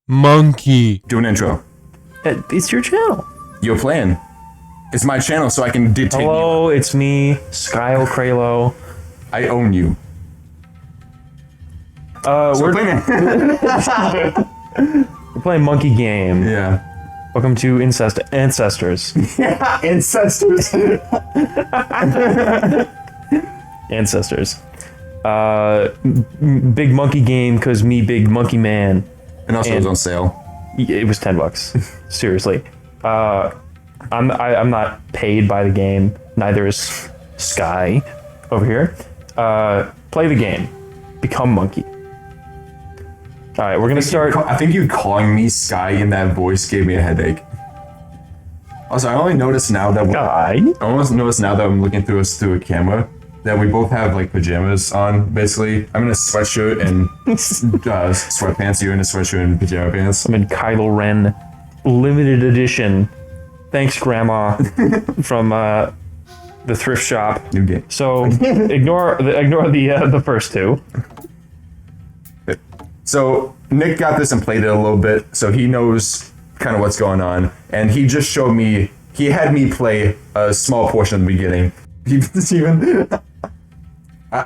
Munkee. Do an intro. It's your channel. You're playing. It's my channel, so I can dictate you. Hello, it's me, Skyle Kralo. I own you. We're playing. playing Munkee game. Yeah. Welcome to Ancestors. Ancestors. Ancestors. Big Munkee game, cause me big monkey man. And also, it was on sale. It was $10. Seriously. I'm not paid by the game. Neither is Sky over here. Play the game. Become Munkee. All right, we're gonna start. I think you calling me Sky in that voice gave me a headache. Also, I only noticed now that I'm looking through a camera that we both have like pajamas on. Basically, I'm in a sweatshirt and sweatpants. You're in a sweatshirt and pajama pants. I'm in Kylo Ren, limited edition. Thanks, Grandma, from the thrift shop. New game. So ignore the first two. So Nick got this and played it a little bit, so he knows kind of what's going on. And he just showed me. He had me play a small portion of the beginning. He didn't even.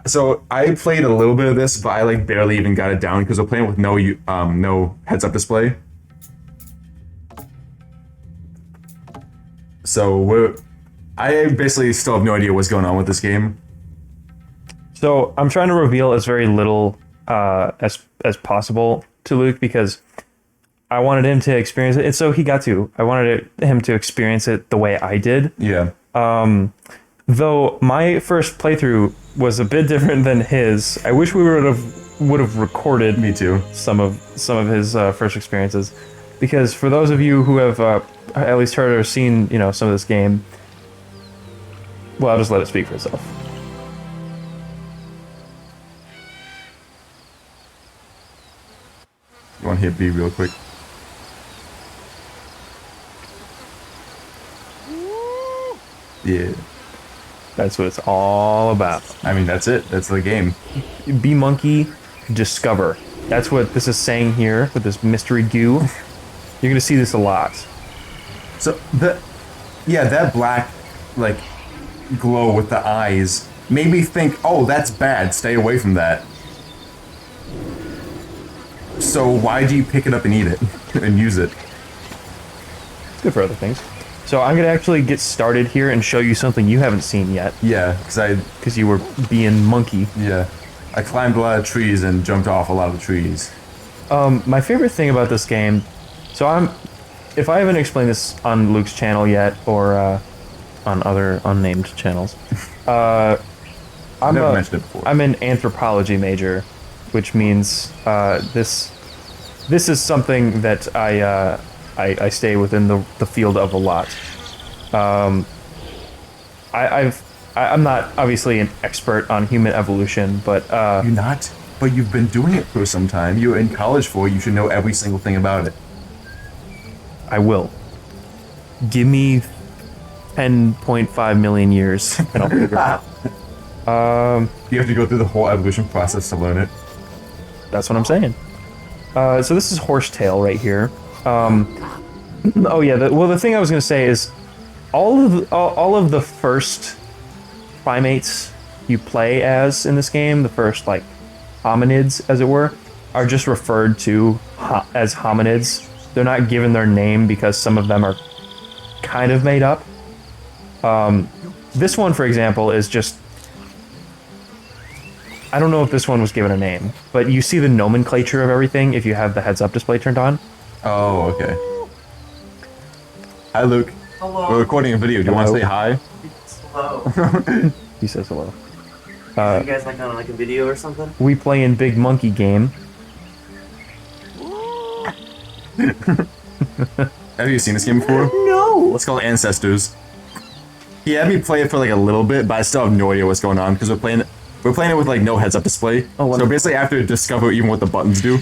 So I played a little bit of this, but I like barely even got it down because we're playing with no heads-up display. So I basically still have no idea what's going on with this game. So I'm trying to reveal as very little as possible to Luke because I wanted him to experience it, and so he got to. I wanted him to experience it the way I did. Yeah. Though my first playthrough was a bit different than his. I wish we would have recorded. Me too. Some of his first experiences, because for those of you who have at least heard or seen some of this game, well, I'll just let it speak for itself. You want to hit B real quick? Yeah. That's what it's all about. I mean, that's it. That's the game. Be Munkee, discover. That's what this is saying here with this mystery goo. You're gonna see this a lot. So that black like glow with the eyes made me think, oh, that's bad. Stay away from that. So why do you pick it up and eat it and use it? It's good for other things. So I'm gonna actually get started here and show you something you haven't seen yet. Yeah, because you were being Munkee. Yeah, I climbed a lot of trees and jumped off a lot of the trees. My favorite thing about this game, if I haven't explained this on Luke's channel yet or on other unnamed channels, I've never mentioned it before. I'm an anthropology major, which means this is something that I stay within the field of a lot. I'm not obviously an expert on human evolution, but You're not, but you've been doing it for some time. You're in college for it. You should know every single thing about it. I will. Give me 10.5 million years, and I'll figure it out. You have to go through the whole evolution process to learn it. That's what I'm saying. So this is horsetail right here. Oh yeah. The thing I was gonna say is, all of the first primates you play as in this game, the first like hominids, as it were, are just referred to as hominids. They're not given their name because some of them are kind of made up. This one, for example, is just. I don't know if this one was given a name, but you see the nomenclature of everything if you have the heads-up display turned on. Oh, okay. Hi, Luke. Hello. We're recording a video. Do you want to say hi? It's hello. He says hello. You guys like on like a video or something? We play in Big Munkee game. Have you seen this game before? No. It's called Ancestors. He had me play it for like a little bit, but I still have no idea what's going on because we're playing it with like no heads-up display. Oh, so basically, I have to discover even what the buttons do.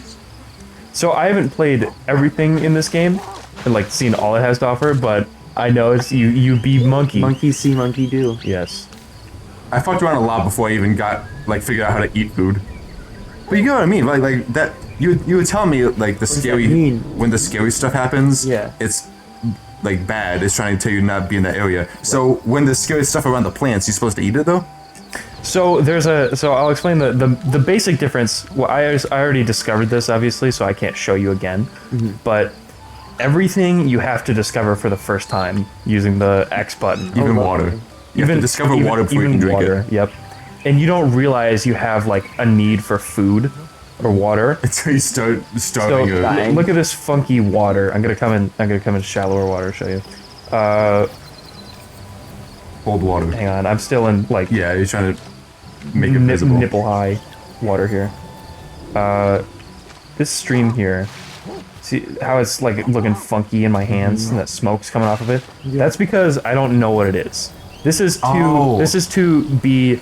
So I haven't played everything in this game and like seen all it has to offer, but I know it's you be Munkee. Monkey see, monkey do. Yes. I fucked around a lot before I even figured out how to eat food. But you know what I mean? Like that. You would tell me like the does that scary mean? when the scary stuff happens. Yeah. It's like bad. It's trying to tell you not to be in that area. So when the scary stuff around the plants, you're supposed to eat it though. So I'll explain the basic difference. Well, I already discovered this obviously, so I can't show you again. But everything you have to discover for the first time using the X button. Even water. You have to discover water before you can drink it. Yep. And you don't realize you have like a need for food or water. Until you start So starving. look at this funky water. I'm gonna come in shallower water to show you. Cold water. Hang on, I'm still in like Yeah, you're trying to make it visible. nipple high water here. This stream here. See how it's like looking funky in my hands and that smoke's coming off of it? That's because I don't know what it is. This is to be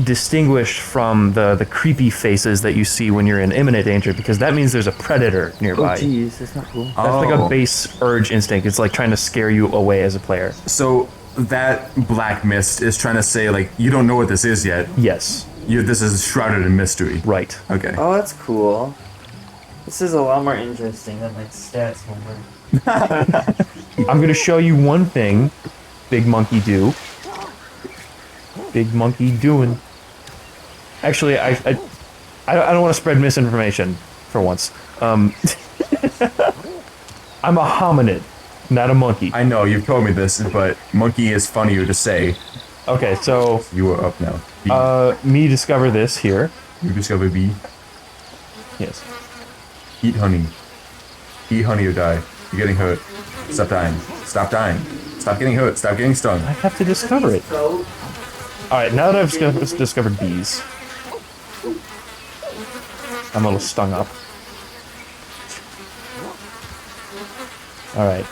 distinguished from the creepy faces that you see when you're in imminent danger, because that means there's a predator Oh, nearby. jeez, that's not cool. That's like a base urge instinct. It's like trying to scare you away as a player. So that black mist is trying to say like you don't know what this is yet. Yes, This is shrouded in mystery. right. Okay. Oh, that's cool. This is a lot more interesting than my stats homework. I'm gonna show you one thing Big Monkey do. Big Monkey doing. Actually, I don't want to spread misinformation for once. I'm a hominid, not a monkey. I know you've told me this, but monkey is funnier to say. Okay, so You are up now. B. me discover this here. You discover B. Yes. Eat honey. Eat honey or die. You're getting hurt. Stop dying. Stop dying. Stop getting hurt. Stop getting stung. I have to discover it. So, Alright, now that I've discovered bees, I'm a little stung up. Alright,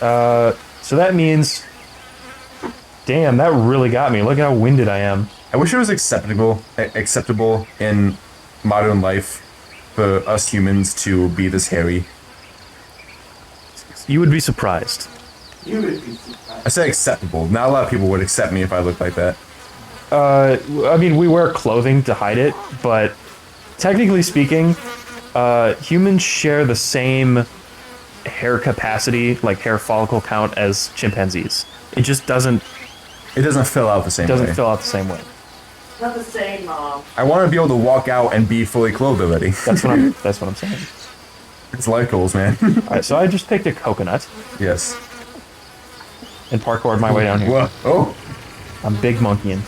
so that means... Damn, that really got me. Look how winded I am. I wish it was acceptable in modern life for us humans to be this hairy. You would be surprised. you would be surprised. I say acceptable. Not a lot of people would accept me if I looked like that. I mean, we wear clothing to hide it, but technically speaking, humans share the same hair capacity, like hair follicle count, as chimpanzees. It just doesn't It doesn't fill out the same way. fill out the same way. Not the same, Mom. I want to be able to walk out and be fully clothed already. That's what I'm saying. It's life goals, man. All right, so I just picked a coconut Yes. and parkoured my way down here. Whoa. Oh. I'm big monkeying.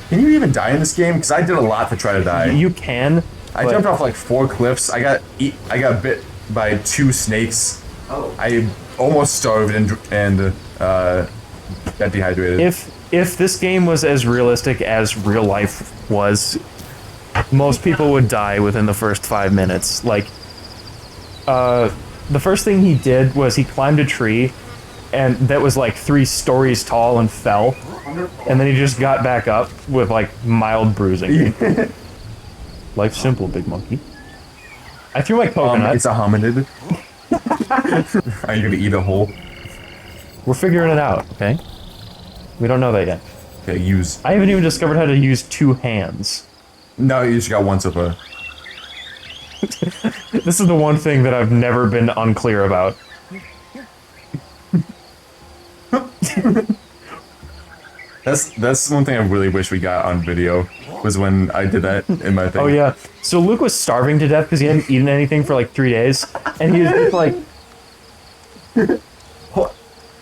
Can you even die in this game? Because I did a lot to try to die. You can. I but jumped off like 4 cliffs. I got bit by 2 snakes. Oh. I almost starved and got dehydrated. If this game was as realistic as real life was, most people would die within the first 5 minutes. Like, the first thing he did was he climbed a tree, and that was like 3 stories tall and fell, and then he just got back up with like mild bruising. Life's simple, big monkey. I threw my coconut. It's a hominid. Are you gonna eat a hole? We're figuring it out, okay? We don't know that yet. Okay, use. I haven't even discovered how to use 2 hands. No, you just got one so far. This is the one thing that I've never been unclear about. That's one thing I really wish we got on video, was when I did that in my thing. Oh yeah. So Luke was starving to death because he hadn't eaten anything for like 3 days, and he was just like,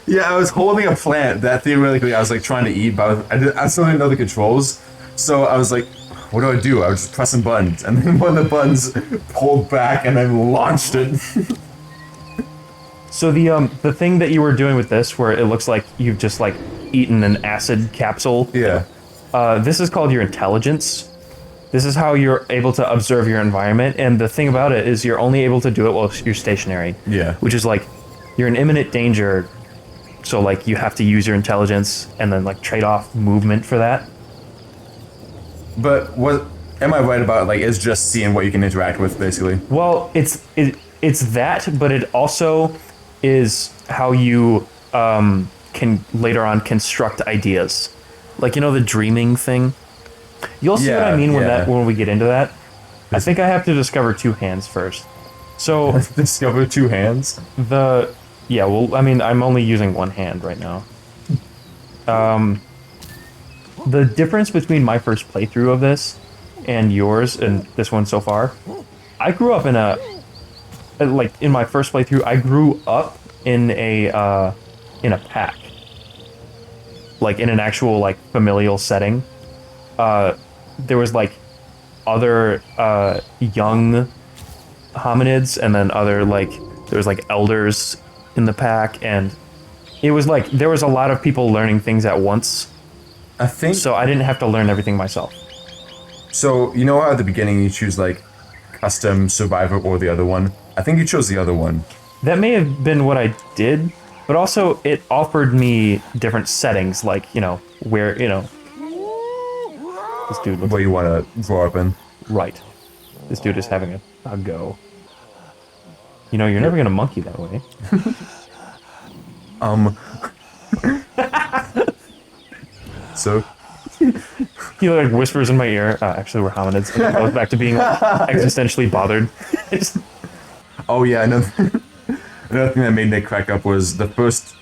Yeah, I was holding a plant that theoretically I was like trying to eat, but I still didn't know the controls. So I was like, what do? I was just pressing buttons, and then one of the buttons pulled back and then launched it. so the thing that you were doing with this, where it looks like you've just like eaten an acid capsule. Yeah. This is called your intelligence. This is how you're able to observe your environment, and the thing about it is you're only able to do it while you're stationary. Yeah. Which is like, you're in imminent danger, so like you have to use your intelligence and then like trade off movement for that. But what am I right about? Like, it's just seeing what you can interact with, basically. Well, it's that, but it also is how you can later on construct ideas. Like, you know, the dreaming thing. You'll see what I Yeah, mean yeah. when we get into that. I think I have to discover two hands first. So Discover two hands. yeah, well, I mean, I'm only using one hand right now. The difference between my first playthrough of this and yours and this one so far, I grew up in in my first playthrough, I grew up in a pack. Like, in an actual, like, familial setting. There was, like, other, young hominids, and then other, like, there was, like, elders in the pack, and it was, like, there was a lot of people learning things at once, I think so I didn't have to learn everything myself. so. You know how at the beginning you choose like custom survivor or the other one? I think you chose the other one. That may have been what I did, but also it offered me different settings, like, you know, where, you know, this dude looks What you want to grow up in. right. This dude is having a go. You know, you're never gonna monkey that way. So He like whispers in my ear. Actually, we're hominids. And it goes back to being like, existentially bothered. It's- oh yeah, another another thing that made Nick crack up was the first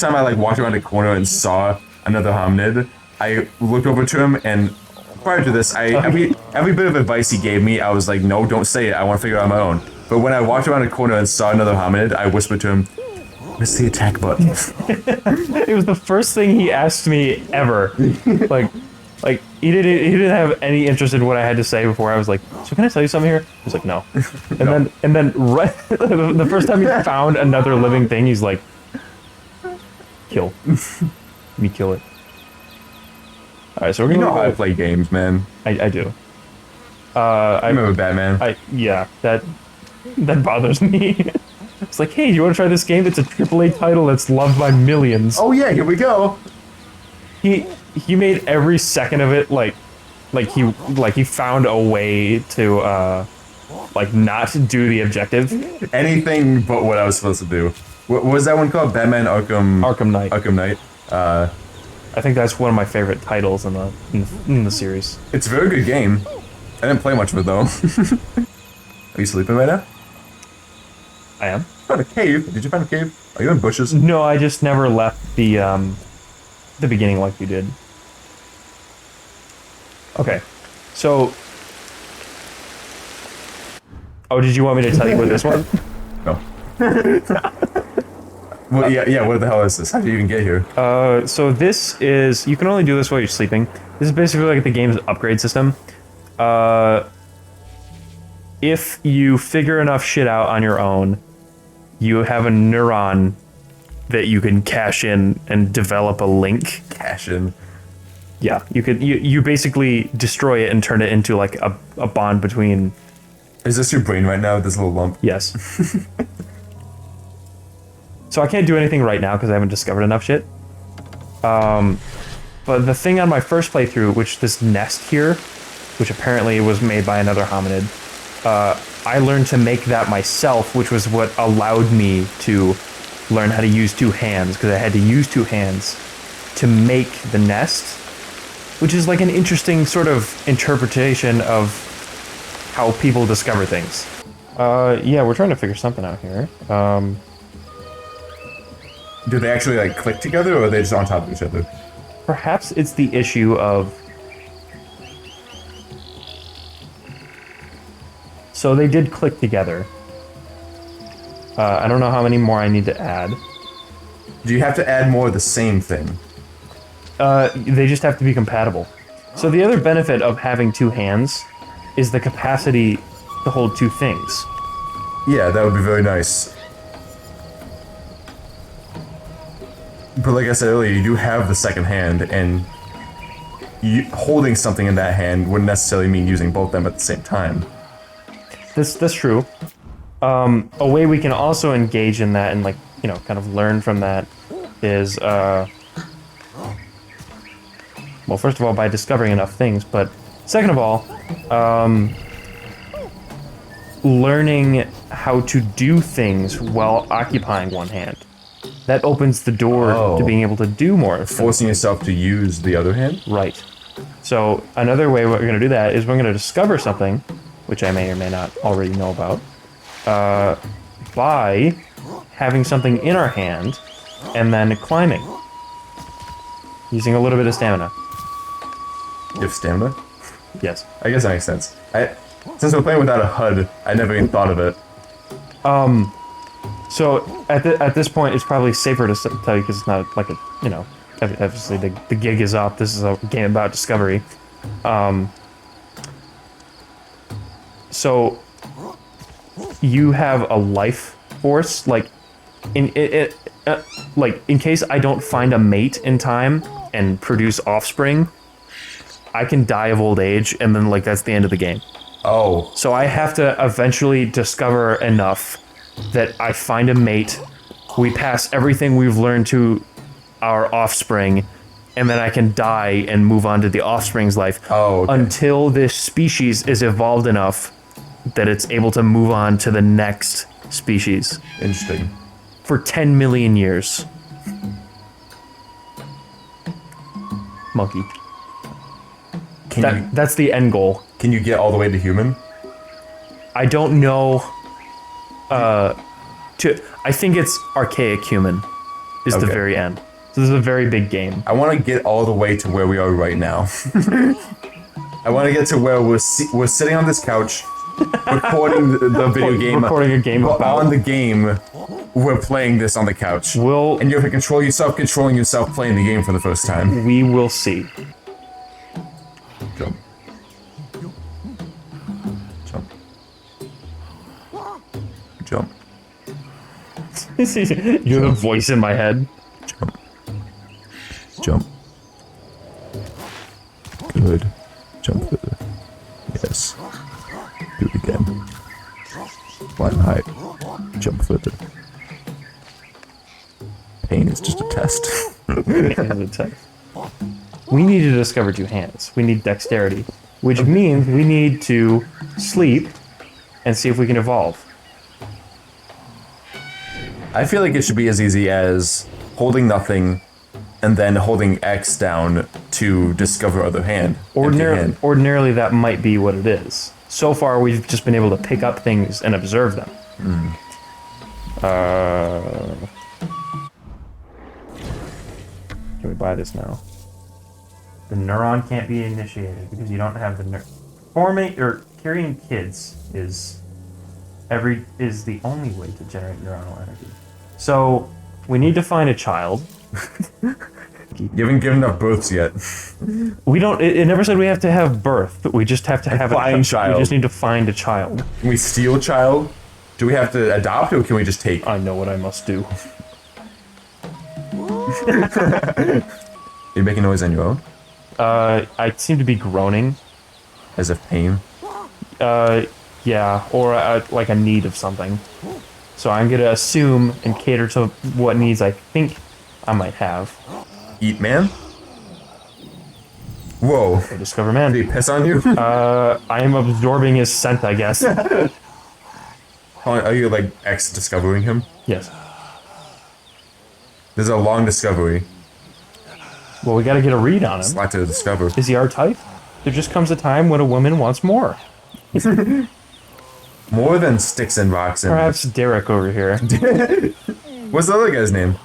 time I like walked around a corner and saw another hominid. I looked over to him, and prior to this, every bit of advice he gave me, I was like, no, don't say it. I want to figure it out on my own. But when I walked around a corner and saw another hominid, I whispered to him, "Where's the attack button?" it was the first thing he asked me ever. Like he didn't have any interest in what I had to say before. I was like, "So can I tell you something here?" He was like, "No." And then right the first time he found another living thing, he's like, "Kill me, kill it." All right, so we're You gonna know how I play games, man. I do. I remember Batman. Yeah, that bothers me. It's like, hey, do you want to try this game? It's a AAA title that's loved by millions. Oh yeah, here we go. He made every second of it like he found a way to like not do the objective. Anything but what I was supposed to do. What was that one called? Batman Arkham Knight. Arkham Knight. I think that's one of my favorite titles in the series. It's a very good game. I didn't play much of it though. Are you sleeping right now? I am. Found a cave. Did you find a cave? Are you in bushes? No, I just never left the beginning like you did. Okay, so. Oh, did you want me to tell you what this one? No. Well, yeah. What the hell is this? How did you even get here? So this is, you can only do this while you're sleeping. This is basically like the game's upgrade system. If you figure enough shit out on your own, you have a neuron that you can cash in and develop a link. Cash in. Yeah, you basically destroy it and turn it into like a bond between. Is this your brain right now? This little lump. Yes. So I can't do anything right now because I haven't discovered enough shit. But the thing on my first playthrough, which this nest here, which apparently was made by another hominid, I learned to make that myself, which was what allowed me to learn how to use two hands, because I had to use two hands to make the nest, which is like an interesting sort of interpretation of how people discover things. Yeah, we're trying to figure something out here. Do they actually like click together, or are they just on top of each other? Perhaps it's the issue of... So they did click together. I don't know how many more I need to add. Do you have to add more of the same thing? They just have to be compatible. So the other benefit of having two hands is the capacity to hold two things. Yeah, that would be very nice. But like I said earlier, you do have the second hand, and holding something in that hand wouldn't necessarily mean using both of them at the same time. That's true. A way we can also engage in that and, like, you know, kind of learn from that is, well, first of all, by discovering enough things, but second of all, learning how to do things while occupying one hand. That opens the door to being able to do more. Forcing yourself to use the other hand? Right. So another way we're going to do that is we're going to discover something, which I may or may not already know about, by having something in our hand and then climbing. Using a little bit of stamina. You have stamina? Yes. I guess that makes sense. Since we're playing without a HUD, I never even thought of it. So at this point, it's probably safer to tell you because it's not like a, you know, obviously the gig is up. This is a game about discovery. So you have a life force, like in case I don't find a mate in time and produce offspring, I can die of old age, and then like that's the end of the game. Oh. So I have to eventually discover enough that I find a mate, we pass everything we've learned to our offspring, and then I can die and move on to the offspring's life. Oh, okay. Until this species is evolved enough that it's able to move on to the next species. Interesting. For 10 million years. Monkey. That's the end goal. Can you get all the way to human? I don't know. I think it's archaic human is the Okay. very end. So this is a very big game. I want to get all the way to where we are right now. I want to get to where we're sitting on this couch, recording the video game. Recording a game But about. on the game, we're playing this on the couch. We'll, And you have to control yourself, controlling yourself, playing the game for the first time. we will see. Jump. Jump. Jump. You're the voice in my head. Jump. Jump. Good. Jump further. Yes. Do it again. Climb high. Jump further. Pain is just a test. We need to discover two hands. We need dexterity, which means we need to sleep and see if we can evolve. I feel like it should be as easy as holding nothing and then holding X down to discover other hand. Empty hand. Ordinarily, that might be what it is. So far, we've just been able to pick up things and observe them. Can we buy this now? The neuron can't be initiated because you don't have the forming or carrying kids is the only way to generate neuronal energy. So we need to find a child. You haven't given enough births yet. We don't. It never said we have to have birth. We just have to have find a child. We just need to find a child. Can we steal a child? Do we have to adopt or can we just take? I know what I must do. Are you making noise on your own? I seem to be groaning. As if pain? Yeah, or like a need of something. So I'm gonna assume and cater to what needs I think I might have. Eat man? Whoa. Or discover man. Did he piss on you? I am absorbing his scent, I guess. Are you like discovering him? Yes. There's a long discovery. Well, we gotta get a read on It's a him. lot to discover. Is he our type? There just comes a time when a woman wants more. More than sticks and rocks and... Perhaps Derek over here. What's the other guy's name?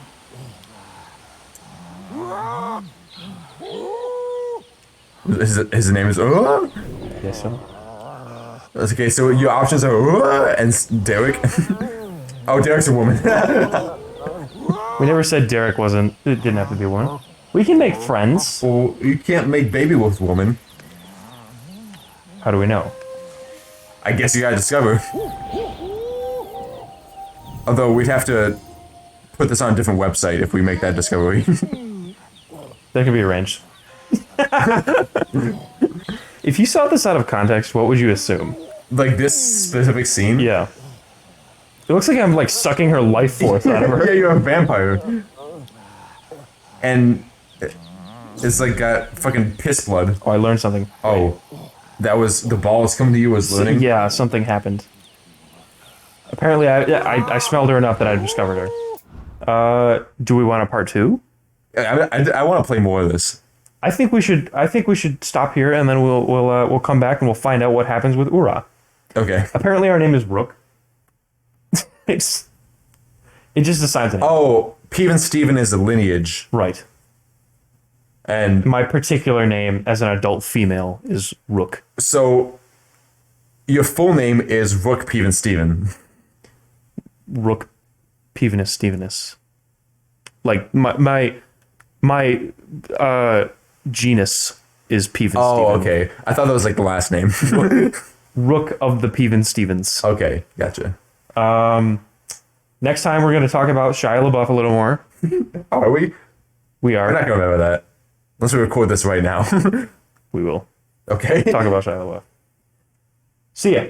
His name is... Yes, so. Okay, so your options are and Derek. Oh, Derek's a woman. We never said Derek wasn't. It didn't have to be a woman. We can make friends. Well, you can't make baby with woman. How do we know? I guess you gotta discover. Although we'd have to put this on a different website if we make that discovery. That can be arranged. If you saw this out of context, what would you assume? Like this specific scene? Yeah. It looks like I'm like sucking her life force out of her. Yeah, you're a vampire. And it's like got fucking piss blood. Oh, I learned something. Oh, that was the balls coming to you was learning? Yeah, something happened. Apparently, I smelled her enough that I discovered her. Do we want a part 2? I want to play more of this. I think we should stop here, and then we'll come back and we'll find out what happens with Ura. Okay. Apparently, our name is Rook. It just assigns a name. Oh, Peven Steven is a lineage. Right. And My particular name as an adult female is Rook. so your full name is Rook Peven Steven. Rook Pevenus Stevenus. Like my genus is Peven Oh, Steven. okay. I thought that was like the last name. Rook of the Peven Stevens. Okay, gotcha. Next time we're going to talk about Shia LaBeouf a little more. Oh, are we? We We're not are. gonna remember that. Unless we record this right now. We will Okay. talk about Shia LaBeouf. See ya.